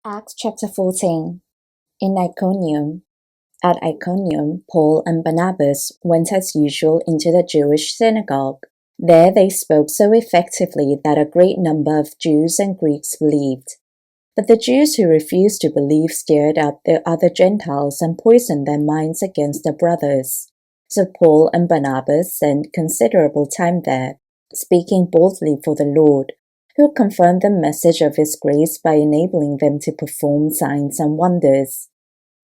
Acts chapter 14. In Iconium. At Iconium, Paul and Barnabas went as usual into the Jewish synagogue. There they spoke so effectively that a great number of Jews and Greeks believed. But the Jews who refused to believe stirred up the other Gentiles and poisoned their minds against the brothers. So Paul and Barnabas spent considerable time there, speaking boldly for the Lord, who confirmed the message of his grace by enabling them to perform signs and wonders.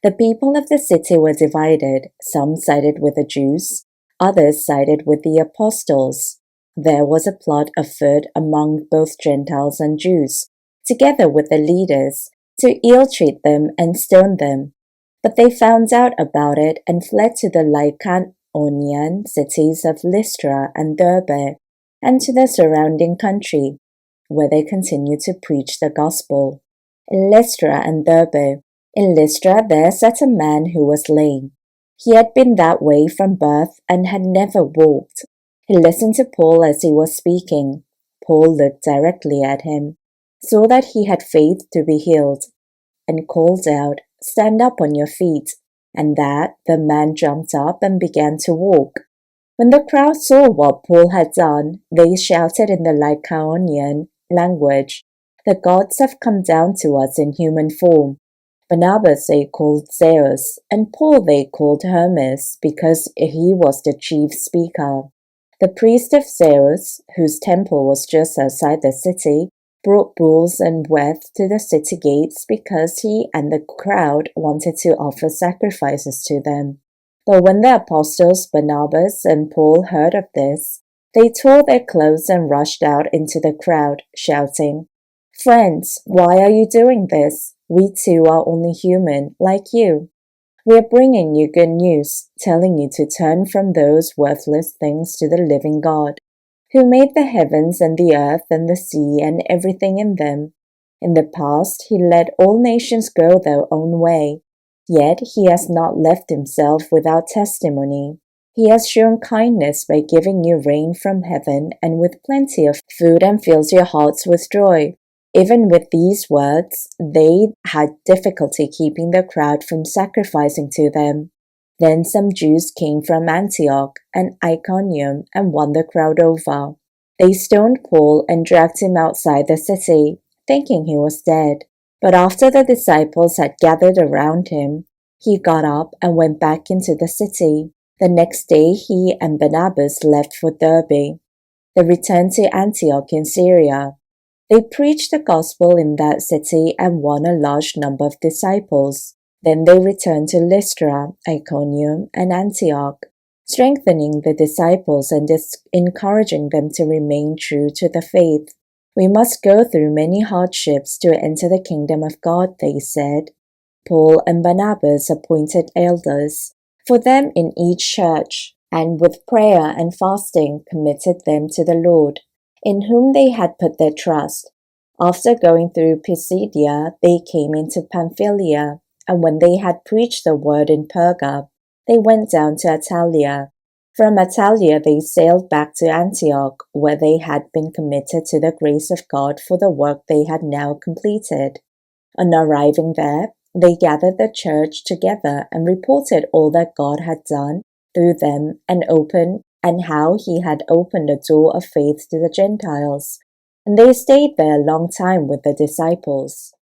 The people of the city were divided. Some sided with the Jews, others sided with the apostles. There was a plot afoot among both Gentiles and Jews, together with the leaders, to ill-treat them and stone them. But they found out about it and fled to the Lycaonian cities of Lystra and Derbe, and to the surrounding country, where they continued to preach the gospel. In Lystra and Derbe. In Lystra there sat a man who was lame. He had been that way from birth and had never walked. He listened to Paul as he was speaking. Paul looked directly at him, saw that he had faith to be healed, and called out, "Stand up on your feet." And that the man jumped up and began to walk. When the crowd saw what Paul had done, they shouted in the Lycaonian language, "The gods have come down to us in human form." Barnabas they called Zeus, and Paul they called Hermes, because he was the chief speaker. The priest of Zeus, whose temple was just outside the city, brought bulls and wreaths to the city gates because he and the crowd wanted to offer sacrifices to them. But when the apostles Barnabas and Paul heard of this, they tore their clothes and rushed out into the crowd, shouting, "Friends, why are you doing this? We too are only human, like you. We are bringing you good news, telling you to turn from those worthless things to the living God, who made the heavens and the earth and the sea and everything in them. In the past, he let all nations go their own way, yet he has not left himself without testimony. He has shown kindness by giving you rain from heaven and with plenty of food and fills your hearts with joy." Even with these words, they had difficulty keeping the crowd from sacrificing to them. Then some Jews came from Antioch and Iconium and won the crowd over. They stoned Paul and dragged him outside the city, thinking he was dead. But after the disciples had gathered around him, he got up and went back into the city. The next day he and Barnabas left for Derbe. They returned to Antioch in Syria. They preached the gospel in that city and won a large number of disciples. Then they returned to Lystra, Iconium, and Antioch, strengthening the disciples and encouraging them to remain true to the faith. "We must go through many hardships to enter the kingdom of God," they said. Paul and Barnabas appointed elders for them in each church, and with prayer and fasting committed them to the Lord, in whom they had put their trust. After going through Pisidia, they came into Pamphylia, and when they had preached the word in Perga, they went down to Attalia. From Attalia they sailed back to Antioch, where they had been committed to the grace of God for the work they had now completed. On arriving there, they gathered the church together and reported all that God had done through them and how he had opened the door of faith to the Gentiles. And they stayed there a long time with the disciples.